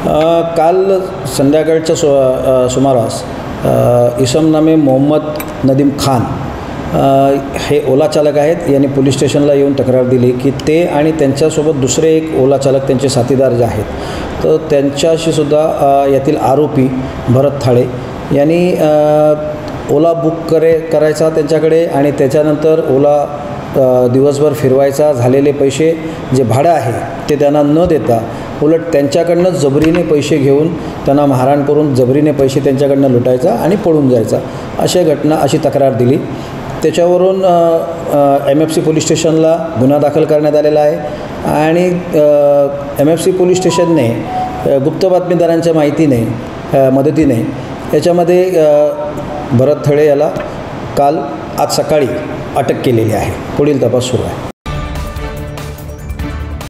काल संध्याकाळच्या सुमारास इसम नामे मोहम्मद नदीम खान हे ओला चालक आहेत. यांनी पोलीस स्टेशनला येऊन तक्रार दिली की ते आणि त्यांच्यासोबत दुसरे एक ओला चालक त्यांचे साथीदार जे आहेत तर त्यांच्याशी सुद्धा यातील आरोपी भरत थाळे यांनी ओला बुक करायचा त्यांच्याकडे आणि त्याच्यानंतर ओला दिवसभर फिरवायचा. झालेले पैसे जे भाडं आहे ते त्यांना न देता उलट त्यांच्याकडनं जबरीने पैसे घेऊन त्यांना मारहाण करून जबरीने पैसे त्यांच्याकडनं लुटायचा आणि पळून जायचा अशी तक्रार दिली. त्याच्यावरून MFC पोलीस स्टेशनला गुन्हा दाखल करण्यात आलेला आहे आणि MFC पोलीस स्टेशनने गुप्त बातमीदारांच्या मदतीने याच्यामध्ये भरत थाळे याला आज सकाळी अटक केलेली आहे. पुढील तपास सुरू आहे.